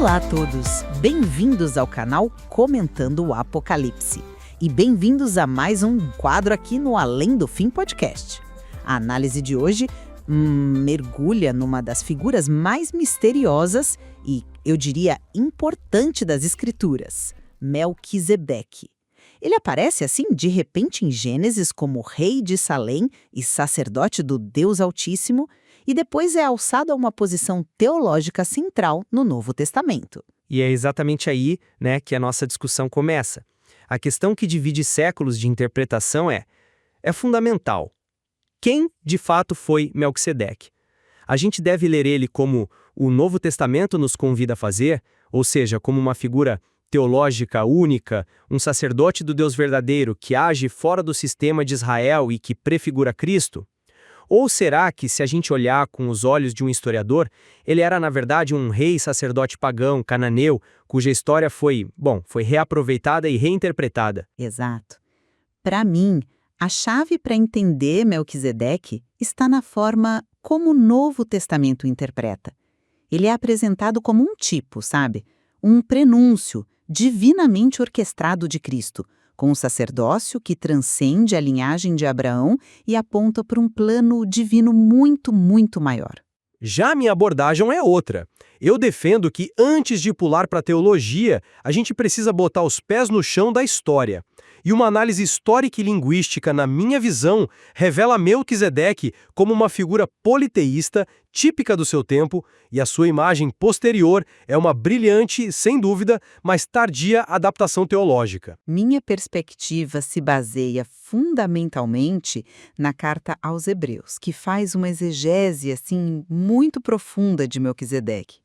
Olá a todos, bem-vindos ao canal Comentando o Apocalipse e bem-vindos a mais um quadro aqui no Além do Fim Podcast. A análise de hoje mergulha numa das figuras mais misteriosas e, eu diria, importante das Escrituras, Melquisedeque. Ele aparece assim de repente em Gênesis como rei de Salém e sacerdote do Deus Altíssimo, e depois é alçado a uma posição teológica central no Novo Testamento. E é exatamente aí, que a nossa discussão começa. A questão que divide séculos de interpretação é fundamental. Quem, de fato, foi Melquisedeque? A gente deve ler ele como o Novo Testamento nos convida a fazer, ou seja, como uma figura teológica única, um sacerdote do Deus verdadeiro que age fora do sistema de Israel e que prefigura Cristo? Ou será que, se a gente olhar com os olhos de um historiador, ele era, na verdade, um rei sacerdote pagão, cananeu, cuja história foi reaproveitada e reinterpretada? Exato. Para mim, a chave para entender Melquisedeque está na forma como o Novo Testamento interpreta. Ele é apresentado como um tipo, sabe? Um prenúncio divinamente orquestrado de Cristo, com um sacerdócio que transcende a linhagem de Abraão e aponta para um plano divino muito, muito maior. Já a minha abordagem é outra. Eu defendo que, antes de pular para a teologia, a gente precisa botar os pés no chão da história. E uma análise histórica e linguística, na minha visão, revela Melquisedeque como uma figura politeísta, típica do seu tempo, e a sua imagem posterior é uma brilhante, sem dúvida, mas tardia adaptação teológica. Minha perspectiva se baseia fundamentalmente na carta aos Hebreus, que faz uma exegese muito profunda de Melquisedeque.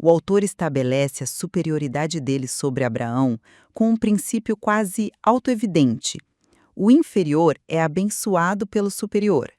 O autor estabelece a superioridade dele sobre Abraão com um princípio quase autoevidente. O inferior é abençoado pelo superior.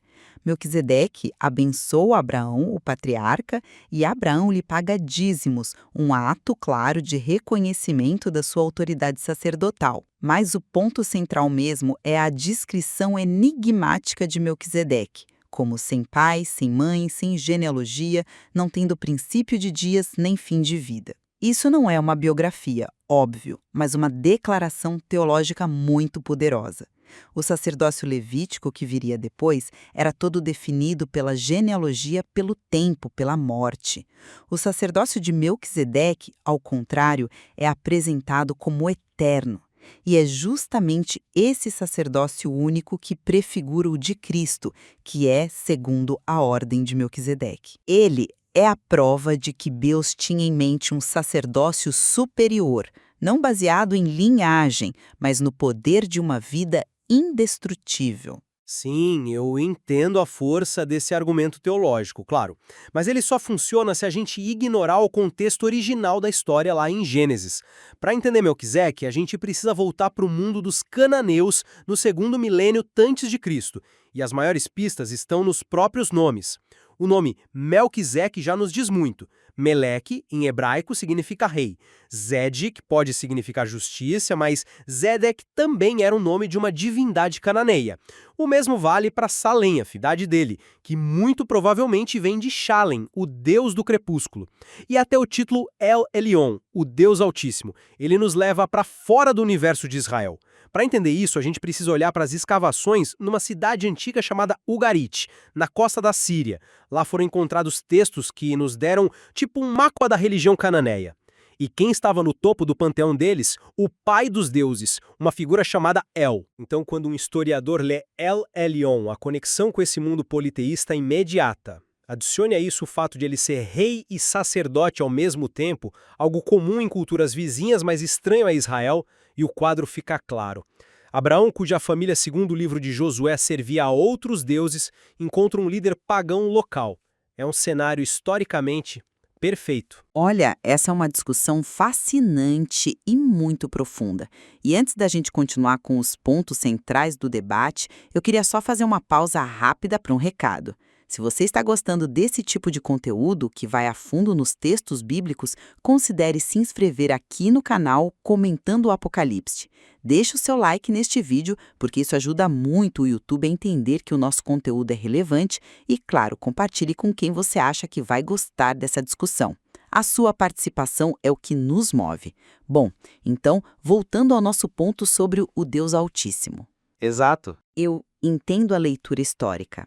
Melquisedeque abençoa Abraão, o patriarca, e Abraão lhe paga dízimos, um ato claro de reconhecimento da sua autoridade sacerdotal. Mas o ponto central mesmo é a descrição enigmática de Melquisedeque, como sem pai, sem mãe, sem genealogia, não tendo princípio de dias nem fim de vida. Isso não é uma biografia, óbvio, mas uma declaração teológica muito poderosa. O sacerdócio levítico que viria depois era todo definido pela genealogia, pelo tempo, pela morte. O sacerdócio de Melquisedeque, ao contrário, é apresentado como eterno. E é justamente esse sacerdócio único que prefigura o de Cristo, que é segundo a ordem de Melquisedeque. Ele é a prova de que Deus tinha em mente um sacerdócio superior, não baseado em linhagem, mas no poder de uma vida indestrutível. Sim, eu entendo a força desse argumento teológico, claro. Mas ele só funciona se a gente ignorar o contexto original da história lá em Gênesis. Para entender Melquisedeque, a gente precisa voltar para o mundo dos cananeus no segundo milênio antes de Cristo. E as maiores pistas estão nos próprios nomes. O nome Melquisedeque já nos diz muito. Meleque, em hebraico, significa rei. Zedek pode significar justiça, mas Zedek também era o nome de uma divindade cananeia. O mesmo vale para Salém, a cidade dele, que muito provavelmente vem de Shalem, o deus do crepúsculo. E até o título El Elyon, o Deus Altíssimo. Ele nos leva para fora do universo de Israel. Para entender isso, a gente precisa olhar para as escavações numa cidade antiga chamada Ugarit, na costa da Síria. Lá foram encontrados textos que nos deram tipo um mapa da religião cananeia. E quem estava no topo do panteão deles? O pai dos deuses, uma figura chamada El. Então, quando um historiador lê El Elyon, a conexão com esse mundo politeísta é imediata. Adicione a isso o fato de ele ser rei e sacerdote ao mesmo tempo, algo comum em culturas vizinhas, mas estranho a Israel, e o quadro fica claro. Abraão, cuja família, segundo o livro de Josué, servia a outros deuses, encontra um líder pagão local. É um cenário historicamente perfeito. Olha, essa é uma discussão fascinante e muito profunda. E antes da gente continuar com os pontos centrais do debate, eu queria só fazer uma pausa rápida para um recado. Se você está gostando desse tipo de conteúdo, que vai a fundo nos textos bíblicos, considere se inscrever aqui no canal Comentando o Apocalipse. Deixe o seu like neste vídeo, porque isso ajuda muito o YouTube a entender que o nosso conteúdo é relevante e, claro, compartilhe com quem você acha que vai gostar dessa discussão. A sua participação é o que nos move. Bom, então, voltando ao nosso ponto sobre o Deus Altíssimo. Exato. Eu entendo a leitura histórica.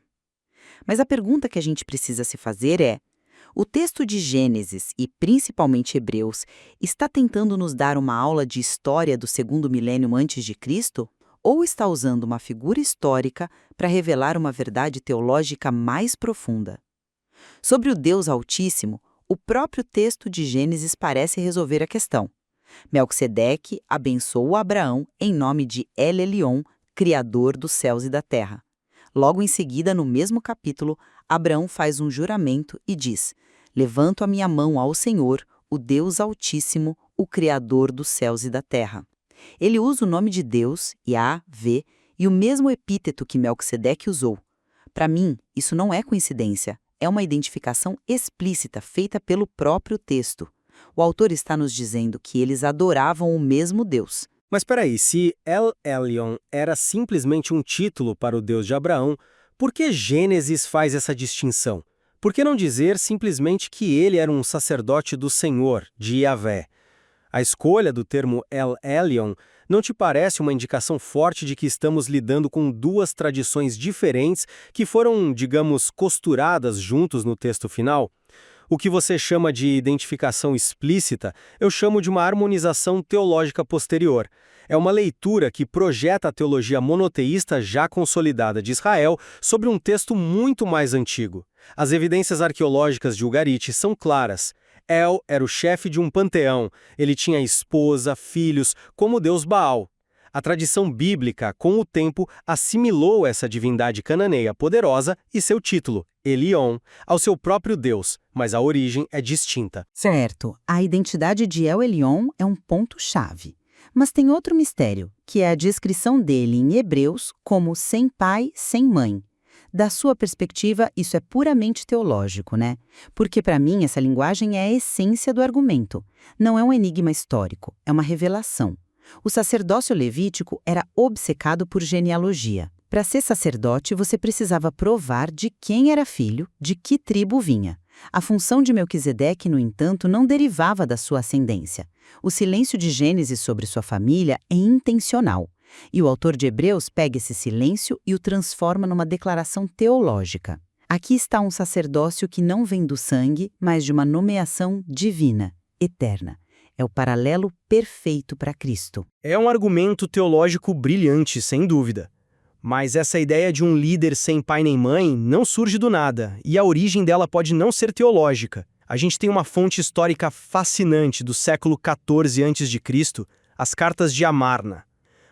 Mas a pergunta que a gente precisa se fazer é: o texto de Gênesis, e principalmente Hebreus, está tentando nos dar uma aula de história do segundo milênio antes de Cristo? Ou está usando uma figura histórica para revelar uma verdade teológica mais profunda? Sobre o Deus Altíssimo, o próprio texto de Gênesis parece resolver a questão. Melquisedeque abençoou Abraão em nome de El Elyon, Criador dos céus e da terra. Logo em seguida, no mesmo capítulo, Abraão faz um juramento e diz: levanto a minha mão ao Senhor, o Deus Altíssimo, o Criador dos céus e da terra. Ele usa o nome de Deus, Yahvé, e o mesmo epíteto que Melquisedeque usou. Para mim, isso não é coincidência, é uma identificação explícita feita pelo próprio texto. O autor está nos dizendo que eles adoravam o mesmo Deus. Mas peraí, se El Elyon era simplesmente um título para o Deus de Abraão, por que Gênesis faz essa distinção? Por que não dizer simplesmente que ele era um sacerdote do Senhor, de Yahvé? A escolha do termo El Elyon não te parece uma indicação forte de que estamos lidando com duas tradições diferentes que foram, digamos, costuradas juntos no texto final? O que você chama de identificação explícita, eu chamo de uma harmonização teológica posterior. É uma leitura que projeta a teologia monoteísta já consolidada de Israel sobre um texto muito mais antigo. As evidências arqueológicas de Ugarit são claras. El era o chefe de um panteão, ele tinha esposa, filhos, como o deus Baal. A tradição bíblica, com o tempo, assimilou essa divindade cananeia poderosa e seu título, Elion, ao seu próprio Deus, mas a origem é distinta. Certo, a identidade de El Elyon é um ponto-chave. Mas tem outro mistério, que é a descrição dele em Hebreus como sem pai, sem mãe. Da sua perspectiva, isso é puramente teológico, né? Porque para mim essa linguagem é a essência do argumento. Não é um enigma histórico, é uma revelação. O sacerdócio levítico era obcecado por genealogia. Para ser sacerdote, você precisava provar de quem era filho, de que tribo vinha. A função de Melquisedeque, no entanto, não derivava da sua ascendência. O silêncio de Gênesis sobre sua família é intencional. E o autor de Hebreus pega esse silêncio e o transforma numa declaração teológica. Aqui está um sacerdócio que não vem do sangue, mas de uma nomeação divina, eterna. É o paralelo perfeito para Cristo. É um argumento teológico brilhante, sem dúvida. Mas essa ideia de um líder sem pai nem mãe não surge do nada, e a origem dela pode não ser teológica. A gente tem uma fonte histórica fascinante do século XIV a.C., as Cartas de Amarna.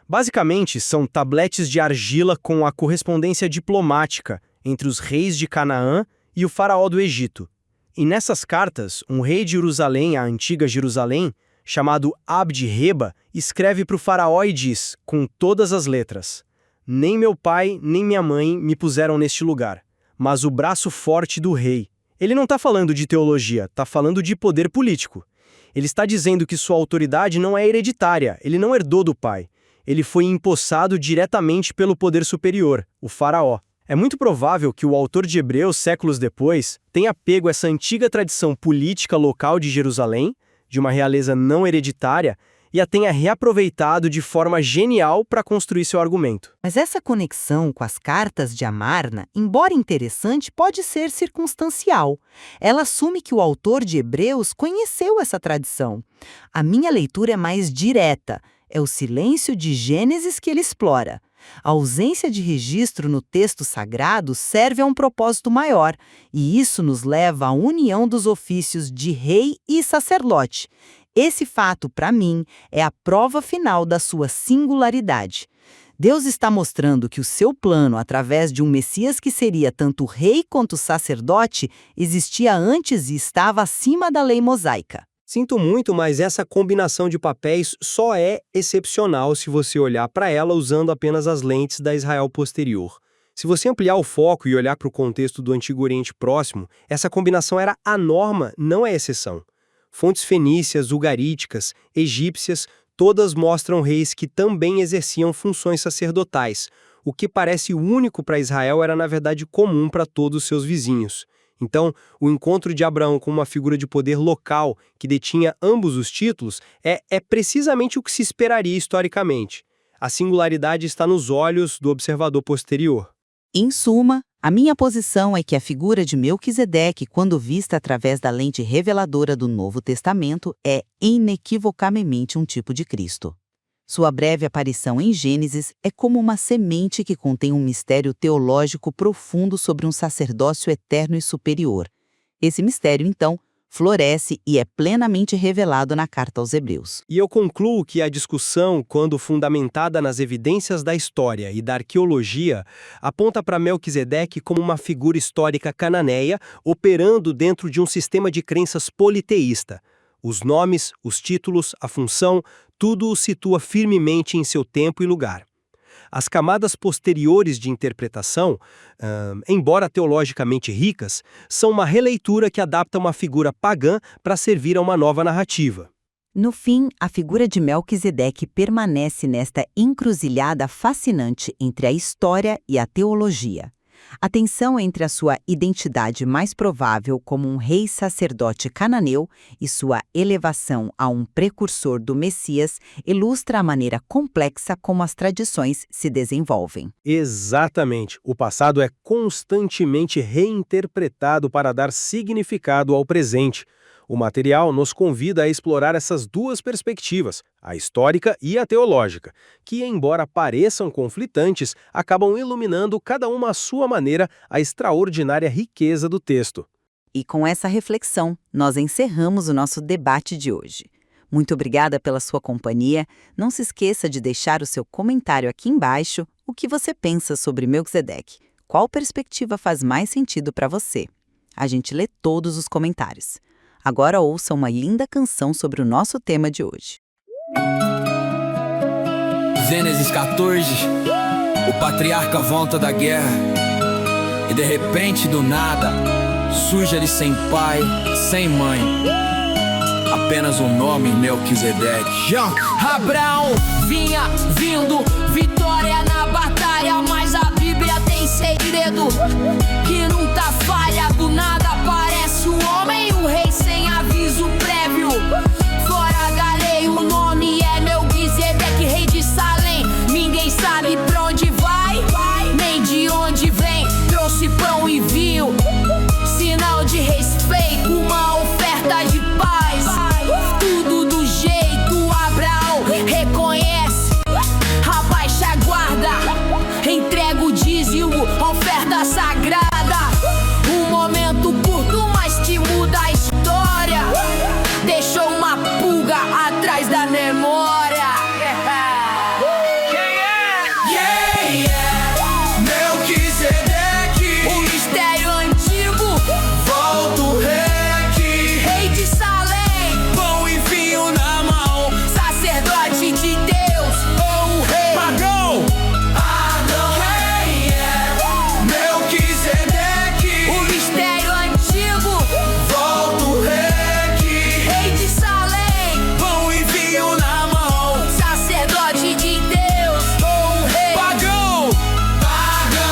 Basicamente, são tabletes de argila com a correspondência diplomática entre os reis de Canaã e o faraó do Egito. E nessas cartas, um rei de Jerusalém, a antiga Jerusalém, chamado Abd-Reba, escreve para o faraó e diz, com todas as letras: nem meu pai, nem minha mãe me puseram neste lugar, mas o braço forte do rei. Ele não está falando de teologia, está falando de poder político. Ele está dizendo que sua autoridade não é hereditária, ele não herdou do pai. Ele foi empossado diretamente pelo poder superior, o faraó. É muito provável que o autor de Hebreus, séculos depois, tenha pego essa antiga tradição política local de Jerusalém, de uma realeza não hereditária, e a tenha reaproveitado de forma genial para construir seu argumento. Mas essa conexão com as cartas de Amarna, embora interessante, pode ser circunstancial. Ela assume que o autor de Hebreus conheceu essa tradição. A minha leitura é mais direta. É o silêncio de Gênesis que ele explora. A ausência de registro no texto sagrado serve a um propósito maior, e isso nos leva à união dos ofícios de rei e sacerdote. Esse fato, para mim, é a prova final da sua singularidade. Deus está mostrando que o seu plano, através de um Messias que seria tanto rei quanto sacerdote, existia antes e estava acima da lei mosaica. Sinto muito, mas essa combinação de papéis só é excepcional se você olhar para ela usando apenas as lentes da Israel posterior. Se você ampliar o foco e olhar para o contexto do Antigo Oriente Próximo, essa combinação era a norma, não a exceção. Fontes fenícias, ugaríticas, egípcias, todas mostram reis que também exerciam funções sacerdotais. O que parece único para Israel era, na verdade, comum para todos os seus vizinhos. Então, o encontro de Abraão com uma figura de poder local que detinha ambos os títulos é precisamente o que se esperaria historicamente. A singularidade está nos olhos do observador posterior. Em suma, a minha posição é que a figura de Melquisedeque, quando vista através da lente reveladora do Novo Testamento, é inequivocamente um tipo de Cristo. Sua breve aparição em Gênesis é como uma semente que contém um mistério teológico profundo sobre um sacerdócio eterno e superior. Esse mistério, então, floresce e é plenamente revelado na carta aos Hebreus. E eu concluo que a discussão, quando fundamentada nas evidências da história e da arqueologia, aponta para Melquisedeque como uma figura histórica cananeia operando dentro de um sistema de crenças politeísta. Os nomes, os títulos, a função, tudo o situa firmemente em seu tempo e lugar. As camadas posteriores de interpretação, embora teologicamente ricas, são uma releitura que adapta uma figura pagã para servir a uma nova narrativa. No fim, a figura de Melquisedeque permanece nesta encruzilhada fascinante entre a história e a teologia. A tensão entre a sua identidade mais provável como um rei sacerdote cananeu e sua elevação a um precursor do Messias ilustra a maneira complexa como as tradições se desenvolvem. Exatamente. O passado é constantemente reinterpretado para dar significado ao presente. O material nos convida a explorar essas duas perspectivas, a histórica e a teológica, que, embora pareçam conflitantes, acabam iluminando cada uma à sua maneira a extraordinária riqueza do texto. E com essa reflexão, nós encerramos o nosso debate de hoje. Muito obrigada pela sua companhia. Não se esqueça de deixar o seu comentário aqui embaixo. O que você pensa sobre Melquisedeque? Qual perspectiva faz mais sentido para você? A gente lê todos os comentários. Agora ouça uma linda canção sobre o nosso tema de hoje. Gênesis 14, o patriarca volta da guerra e de repente, do nada, surge ele sem pai, sem mãe, apenas o nome Melquisedeque. Abraão vinha vindo, vitória na batalha, mas a Bíblia tem segredo que nunca falha. Do nada aparece o homem, o rei sem aviso prévio. Fora da lei, o nome é Melquisedeque, rei de Salém. Ninguém sabe pra onde vai, nem de onde vem. Trouxe pão e vinho, sinal de respeito, uma oferta de paz. Tudo do jeito Abraão reconhece, abaixa a guarda, entrega o dízimo, oferta sagrada. Um momento curto, mas que muda a história, deixou uma pulga atrás da memória. Quem é Melquisedeque? O mistério antigo, Volta o rei aqui, rei de Salém, pão e vinho na mão, sacerdote de Deus, ou o rei pagão. Quem é Melquisedeque? O mistério antigo, Volta o rei aqui, rei de Salém, pão e vinho na mão, sacerdote de Deus, ou o rei pagão.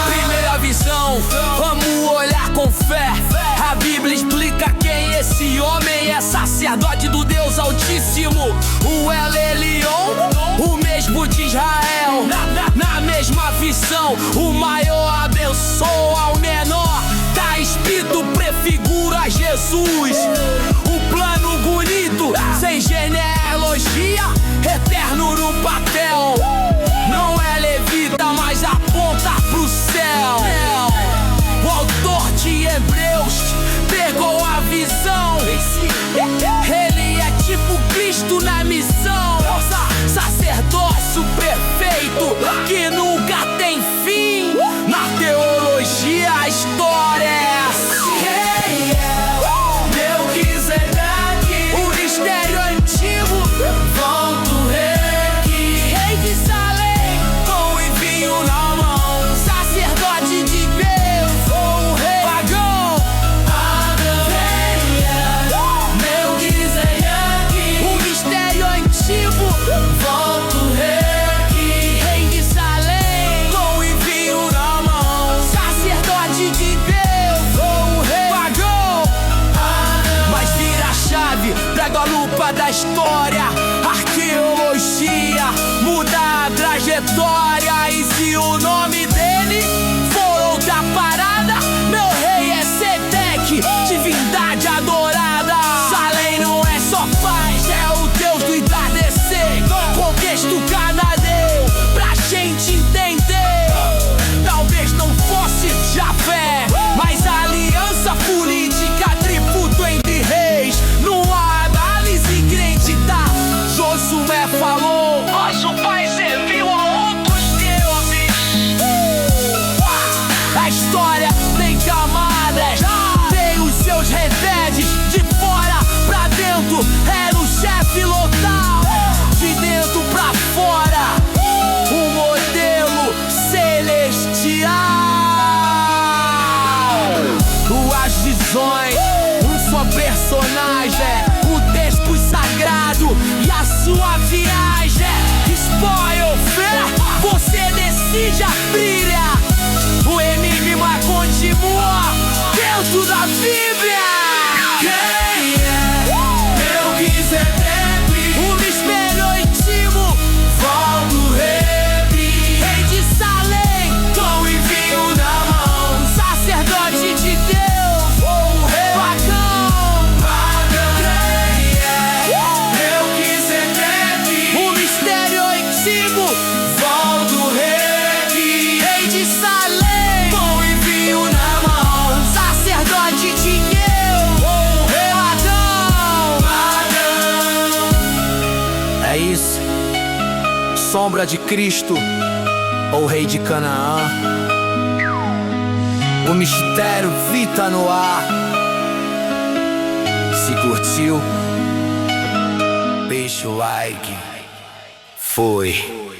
Primeira visão, vamos olhar com fé. A Bíblia explica quem esse homem é, sacerdote do Deus Altíssimo, o El Elyon, o mesmo de Israel. Na mesma visão, o maior abençoa o menor. Tá escrito, prefigura Jesus. O plano bonito, sem genealogia, eterno no papel. Não é levita, mas aponta pro céu. O autor de Hebreus pegou a visão. Ele é tipo Cristo na missão, sacerdócio perfeito que nunca tem fim. Na teologia a história é assim. Quem é Melquisedeque? o mistério antigo, Volta o rei aqui, rei de Salém, pão e vinho na mão, sacerdote de Deus, ou o rei pagão. Quem é Melquisedeque? o mistério antigo, Volta o rei aqui, rei de Salém, pão e vinho na mão, sacerdote de Deus, alma da história. Arqueologia muda a trajetória. E se o nome dele for outra parada, meu rei é Sedec, divindade adorada. Salem não é só paz, é o Deus do entardecer. Contexto canadeu pra gente entender. Talvez não fosse Javé, mas a aliança política, tributo entre reis. Numa análise crente, tá? Josué falou: nosso pai serviu a outros deuses. A história tem camadas, tem os seus reveses. De fora pra dentro, era o chefe local. De dentro pra fora, um modelo celestial. Duas visões, um só personagem, o texto sagrado e a sua viagem. Spoiler ou fé, você decide a brilha. O enigma continua dentro da Bíblia. Quem é Melquisedeque? O mistério íntimo, volto rei de Salém, pão e vinho na mão, sacerdote de Deus, ou rei pagão. Quem é Melquisedeque? O mistério íntimo, volto rei de Salém, pão e vinho na mão, sacerdote de Deus, ou rei pagão. É isso, sombra de Cristo, ou rei de Canaã. O mistério vita no ar. Se curtiu, deixa o like. Foi.